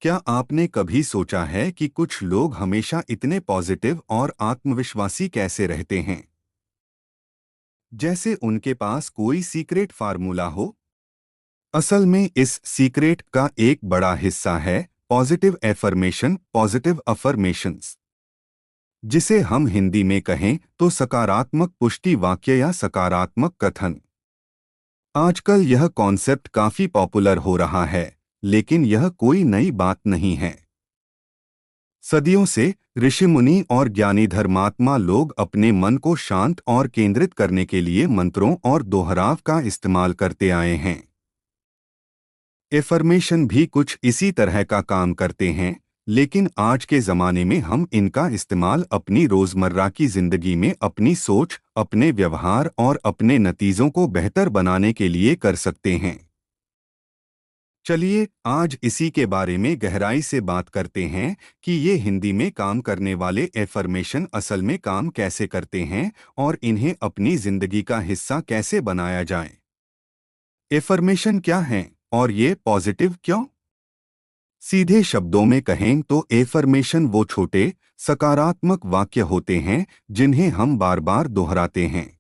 क्या आपने कभी सोचा है कि कुछ लोग हमेशा इतने पॉजिटिव और आत्मविश्वासी कैसे रहते हैं, जैसे उनके पास कोई सीक्रेट फार्मूला हो? असल में इस सीक्रेट का एक बड़ा हिस्सा है पॉजिटिव एफर्मेशन, पॉजिटिव अफर्मेशंस, जिसे हम हिंदी में कहें तो सकारात्मक पुष्टि वाक्य या सकारात्मक कथन। आजकल यह कॉन्सेप्ट काफी पॉपुलर हो रहा है, लेकिन यह कोई नई बात नहीं है। सदियों से ऋषि मुनि और ज्ञानी धर्मात्मा लोग अपने मन को शांत और केंद्रित करने के लिए मंत्रों और दोहराव का इस्तेमाल करते आए हैं। एफर्मेशन भी कुछ इसी तरह का काम करते हैं, लेकिन आज के ज़माने में हम इनका इस्तेमाल अपनी रोज़मर्रा की ज़िंदगी में अपनी सोच, अपने व्यवहार और अपने नतीजों को बेहतर बनाने के लिए कर सकते हैं। चलिए आज इसी के बारे में गहराई से बात करते हैं कि ये हिंदी में काम करने वाले एफर्मेशन असल में काम कैसे करते हैं और इन्हें अपनी ज़िंदगी का हिस्सा कैसे बनाया जाए। एफर्मेशन क्या हैं और ये पॉजिटिव क्यों? सीधे शब्दों में कहें तो एफर्मेशन वो छोटे, सकारात्मक वाक्य होते हैं जिन्हें हम बार बार दोहराते हैं।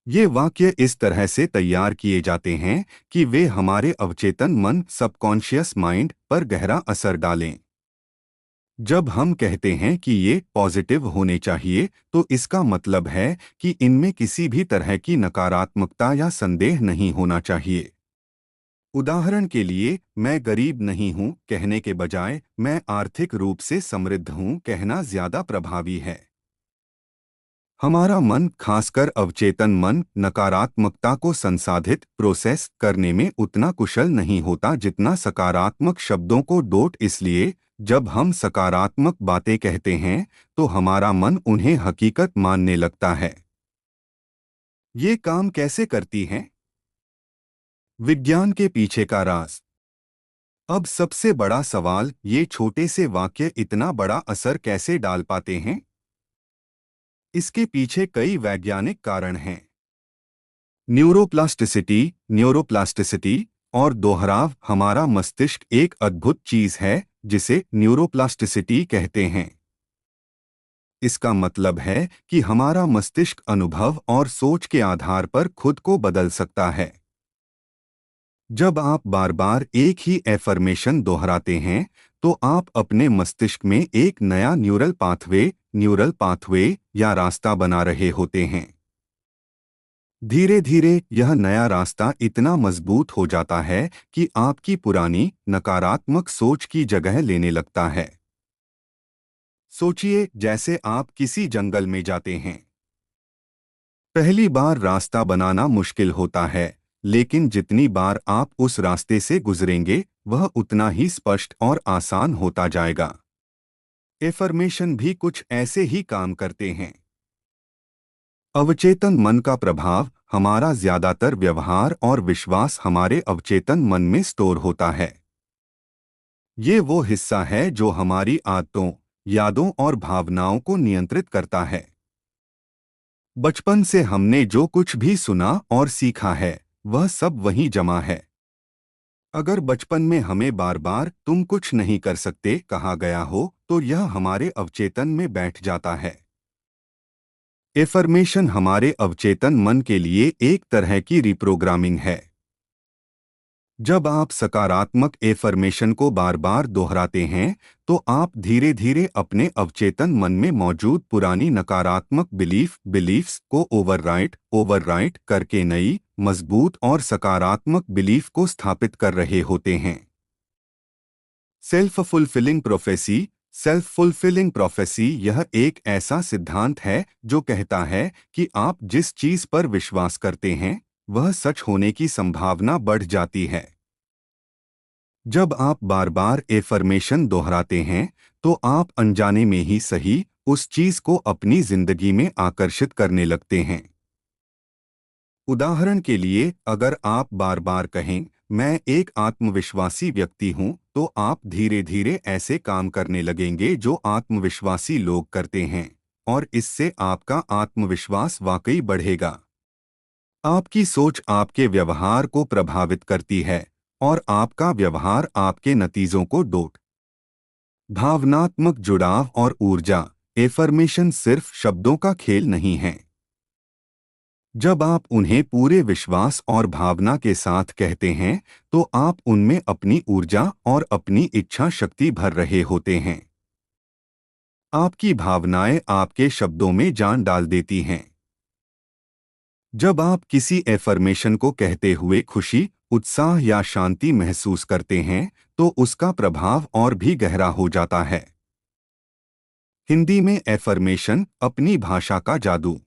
ये वाक्य इस तरह से तैयार किए जाते हैं कि वे हमारे अवचेतन मन, सबकॉन्शियस माइंड पर गहरा असर डालें। जब हम कहते हैं कि ये पॉजिटिव होने चाहिए, तो इसका मतलब है कि इनमें किसी भी तरह की नकारात्मकता या संदेह नहीं होना चाहिए। उदाहरण के लिए, मैं गरीब नहीं हूं कहने के बजाय मैं आर्थिक रूप से समृद्ध हूं कहना ज्यादा प्रभावी है। हमारा मन, खासकर अवचेतन मन, नकारात्मकता को संसाधित प्रोसेस करने में उतना कुशल नहीं होता जितना सकारात्मक शब्दों को डोट। इसलिए जब हम सकारात्मक बातें कहते हैं तो हमारा मन उन्हें हकीकत मानने लगता है। ये काम कैसे करती हैं? विज्ञान के पीछे का राज। अब सबसे बड़ा सवाल, ये छोटे से वाक्य इतना बड़ा असर कैसे डाल पाते हैं? इसके पीछे कई वैज्ञानिक कारण हैं। न्यूरोप्लास्टिसिटी और दोहराव। हमारा मस्तिष्क एक अद्भुत चीज है जिसे न्यूरोप्लास्टिसिटी कहते हैं। इसका मतलब है कि हमारा मस्तिष्क अनुभव और सोच के आधार पर खुद को बदल सकता है। जब आप बार बार एक ही एफर्मेशन दोहराते हैं तो आप अपने मस्तिष्क में एक नया न्यूरल पाथवे या रास्ता बना रहे होते हैं। धीरे धीरे यह नया रास्ता इतना मजबूत हो जाता है कि आपकी पुरानी नकारात्मक सोच की जगह लेने लगता है। सोचिए, जैसे आप किसी जंगल में जाते हैं। पहली बार रास्ता बनाना मुश्किल होता है, लेकिन जितनी बार आप उस रास्ते से गुजरेंगे वह उतना ही स्पष्ट और आसान होता जाएगा। एफर्मेशन भी कुछ ऐसे ही काम करते हैं। अवचेतन मन का प्रभाव। हमारा ज्यादातर व्यवहार और विश्वास हमारे अवचेतन मन में स्टोर होता है। ये वो हिस्सा है जो हमारी आदतों, यादों और भावनाओं को नियंत्रित करता है। बचपन से हमने जो कुछ भी सुना और सीखा है वह सब वहीं जमा है। अगर बचपन में हमें बार बार तुम कुछ नहीं कर सकते कहा गया हो तो यह हमारे अवचेतन में बैठ जाता है। एफर्मेशन हमारे अवचेतन मन के लिए एक तरह की रिप्रोग्रामिंग है। जब आप सकारात्मक एफर्मेशन को बार बार दोहराते हैं तो आप धीरे धीरे अपने अवचेतन मन में मौजूद पुरानी नकारात्मक बिलीफ्स को ओवरराइट करके नई, मजबूत और सकारात्मक बिलीफ को स्थापित कर रहे होते हैं। सेल्फ फुलफिलिंग प्रोफेसी यह एक ऐसा सिद्धांत है जो कहता है कि आप जिस चीज पर विश्वास करते हैं वह सच होने की संभावना बढ़ जाती है। जब आप बार बार एफर्मेशन दोहराते हैं तो आप अनजाने में ही सही उस चीज को अपनी जिंदगी में आकर्षित करने लगते हैं। उदाहरण के लिए, अगर आप बार बार कहें मैं एक आत्मविश्वासी व्यक्ति हूं, तो आप धीरे धीरे ऐसे काम करने लगेंगे जो आत्मविश्वासी लोग करते हैं, और इससे आपका आत्मविश्वास वाकई बढ़ेगा। आपकी सोच आपके व्यवहार को प्रभावित करती है और आपका व्यवहार आपके नतीजों को डोट। भावनात्मक जुड़ाव और ऊर्जा। एफर्मेशन सिर्फ शब्दों का खेल नहीं है। जब आप उन्हें पूरे विश्वास और भावना के साथ कहते हैं तो आप उनमें अपनी ऊर्जा और अपनी इच्छा शक्ति भर रहे होते हैं। आपकी भावनाएं आपके शब्दों में जान डाल देती हैं। जब आप किसी एफर्मेशन को कहते हुए खुशी, उत्साह या शांति महसूस करते हैं तो उसका प्रभाव और भी गहरा हो जाता है। हिंदी में एफर्मेशन अपनी भाषा का जादू।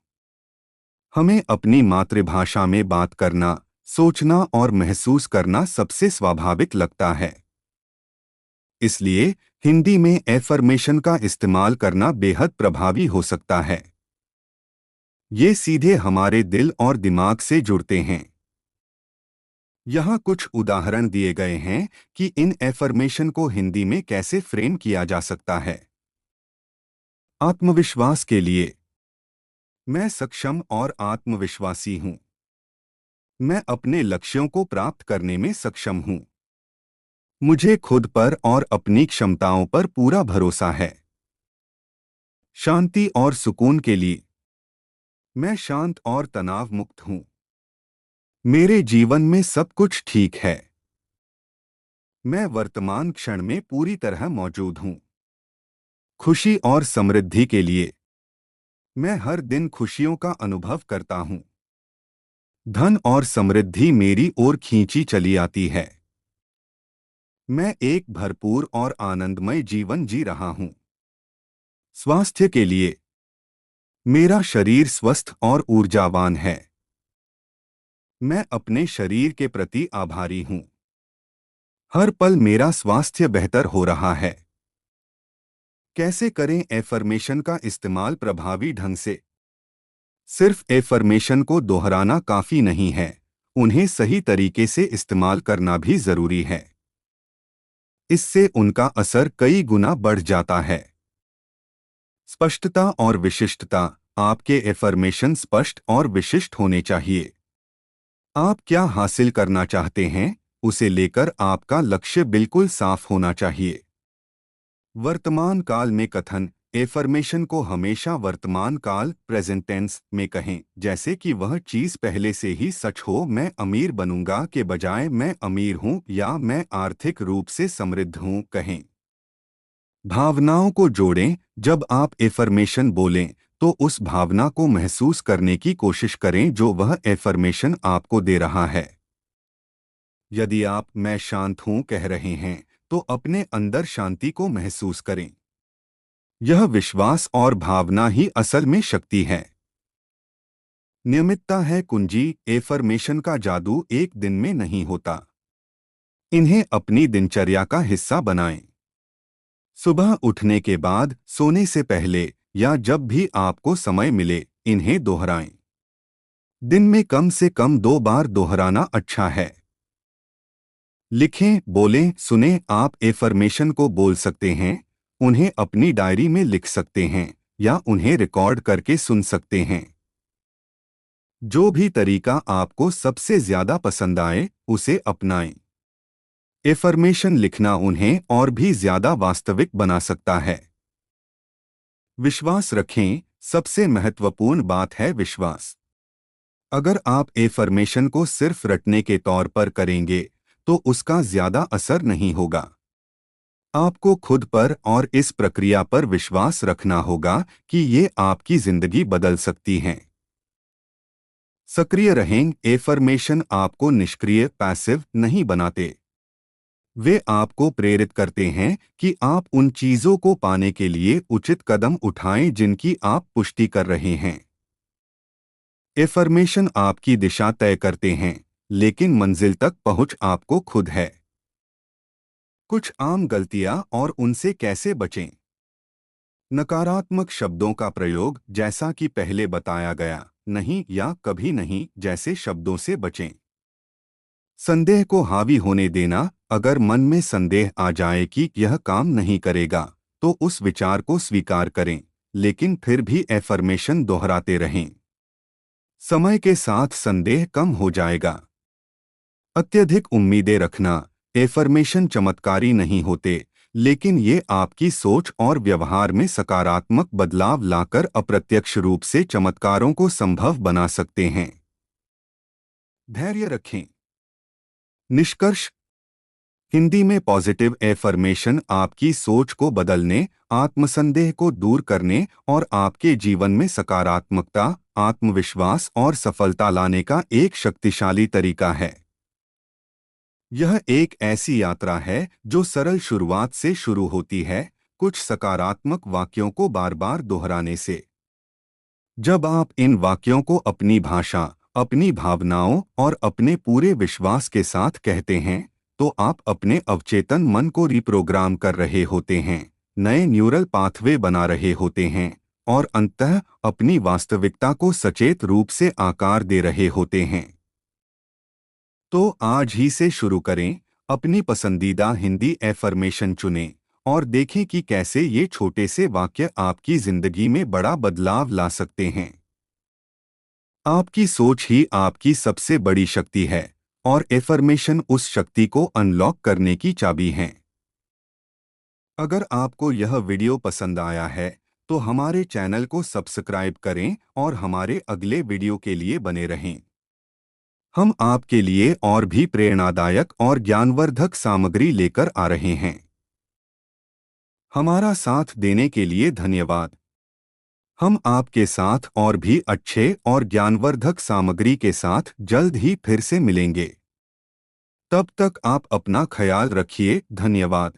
हमें अपनी मातृभाषा में बात करना, सोचना और महसूस करना सबसे स्वाभाविक लगता है। इसलिए हिंदी में एफर्मेशन का इस्तेमाल करना बेहद प्रभावी हो सकता है। ये सीधे हमारे दिल और दिमाग से जुड़ते हैं। यहाँ कुछ उदाहरण दिए गए हैं कि इन एफर्मेशन को हिंदी में कैसे फ्रेम किया जा सकता है। आत्मविश्वास के लिए। मैं सक्षम और आत्मविश्वासी हूँ। मैं अपने लक्ष्यों को प्राप्त करने में सक्षम हूँ। मुझे खुद पर और अपनी क्षमताओं पर पूरा भरोसा है। शांति और सुकून के लिए। मैं शांत और तनाव मुक्त हूँ। मेरे जीवन में सब कुछ ठीक है। मैं वर्तमान क्षण में पूरी तरह मौजूद हूँ। खुशी और समृद्धि के लिए। मैं हर दिन खुशियों का अनुभव करता हूँ। धन और समृद्धि मेरी ओर खींची चली आती है। मैं एक भरपूर और आनंदमय जीवन जी रहा हूँ। स्वास्थ्य के लिए। मेरा शरीर स्वस्थ और ऊर्जावान है। मैं अपने शरीर के प्रति आभारी हूँ। हर पल मेरा स्वास्थ्य बेहतर हो रहा है। कैसे करें एफर्मेशन का इस्तेमाल प्रभावी ढंग से? सिर्फ एफर्मेशन को दोहराना काफी नहीं है, उन्हें सही तरीके से इस्तेमाल करना भी जरूरी है। इससे उनका असर कई गुना बढ़ जाता है। स्पष्टता और विशिष्टता। आपके एफर्मेशन स्पष्ट और विशिष्ट होने चाहिए। आप क्या हासिल करना चाहते हैं, उसे लेकर आपका लक्ष्य बिल्कुल साफ होना चाहिए। वर्तमान काल में कथन। एफर्मेशन को हमेशा वर्तमान काल प्रेजेंट टेंस में कहें, जैसे कि वह चीज पहले से ही सच हो। मैं अमीर बनूंगा के बजाय मैं अमीर हूं या मैं आर्थिक रूप से समृद्ध हूं कहें। भावनाओं को जोड़ें। जब आप एफर्मेशन बोलें तो उस भावना को महसूस करने की कोशिश करें जो वह एफर्मेशन आपको दे रहा है। यदि आप मैं शांत हूं कह रहे हैं तो अपने अंदर शांति को महसूस करें। यह विश्वास और भावना ही असल में शक्ति है। नियमितता है कुंजी। एफर्मेशन का जादू एक दिन में नहीं होता। इन्हें अपनी दिनचर्या का हिस्सा बनाएं। सुबह उठने के बाद, सोने से पहले या जब भी आपको समय मिले, इन्हें दोहराएं। दिन में कम से कम 2 बार दोहराना अच्छा है। लिखें, बोलें, सुनें। आप एफर्मेशन को बोल सकते हैं, उन्हें अपनी डायरी में लिख सकते हैं या उन्हें रिकॉर्ड करके सुन सकते हैं। जो भी तरीका आपको सबसे ज्यादा पसंद आए, उसे अपनाएं। एफर्मेशन लिखना उन्हें और भी ज्यादा वास्तविक बना सकता है। विश्वास रखें। सबसे महत्वपूर्ण बात है विश्वास। अगर आप एफर्मेशन को सिर्फ रटने के तौर पर करेंगे तो उसका ज्यादा असर नहीं होगा। आपको खुद पर और इस प्रक्रिया पर विश्वास रखना होगा कि ये आपकी जिंदगी बदल सकती हैं। सक्रिय रहें। एफर्मेशन आपको निष्क्रिय पैसिव नहीं बनाते। वे आपको प्रेरित करते हैं कि आप उन चीजों को पाने के लिए उचित कदम उठाएं जिनकी आप पुष्टि कर रहे हैं। एफर्मेशन आपकी दिशा तय करते हैं, लेकिन मंजिल तक पहुंच आपको खुद है। कुछ आम गलतियां और उनसे कैसे बचें। नकारात्मक शब्दों का प्रयोग, जैसा कि पहले बताया गया, नहीं या कभी नहीं जैसे शब्दों से बचें। संदेह को हावी होने देना। अगर मन में संदेह आ जाए कि यह काम नहीं करेगा, तो उस विचार को स्वीकार करें, लेकिन फिर भी एफर्मेशन दोहराते रहें। समय के साथ संदेह कम हो जाएगा। अत्यधिक उम्मीदें रखना। एफर्मेशन चमत्कारी नहीं होते, लेकिन ये आपकी सोच और व्यवहार में सकारात्मक बदलाव लाकर अप्रत्यक्ष रूप से चमत्कारों को संभव बना सकते हैं। धैर्य रखें। निष्कर्ष, हिंदी में पॉजिटिव एफर्मेशन आपकी सोच को बदलने, आत्मसंदेह को दूर करने और आपके जीवन में सकारात्मकता, आत्मविश्वास और सफलता लाने का एक शक्तिशाली तरीका है। यह एक ऐसी यात्रा है जो सरल शुरुआत से शुरू होती है, कुछ सकारात्मक वाक्यों को बार बार दोहराने से। जब आप इन वाक्यों को अपनी भाषा, अपनी भावनाओं और अपने पूरे विश्वास के साथ कहते हैं, तो आप अपने अवचेतन मन को रिप्रोग्राम कर रहे होते हैं, नए न्यूरल पाथवे बना रहे होते हैं और अंततः अपनी वास्तविकता को सचेत रूप से आकार दे रहे होते हैं। तो आज ही से शुरू करें, अपनी पसंदीदा हिंदी एफर्मेशन चुनें और देखें कि कैसे ये छोटे से वाक्य आपकी जिंदगी में बड़ा बदलाव ला सकते हैं। आपकी सोच ही आपकी सबसे बड़ी शक्ति है और एफर्मेशन उस शक्ति को अनलॉक करने की चाबी है। अगर आपको यह वीडियो पसंद आया है तो हमारे चैनल को सब्सक्राइब करें और हमारे अगले वीडियो के लिए बने रहें। हम आपके लिए और भी प्रेरणादायक और ज्ञानवर्धक सामग्री लेकर आ रहे हैं। हमारा साथ देने के लिए धन्यवाद। हम आपके साथ और भी अच्छे और ज्ञानवर्धक सामग्री के साथ जल्द ही फिर से मिलेंगे। तब तक आप अपना ख्याल रखिए। धन्यवाद।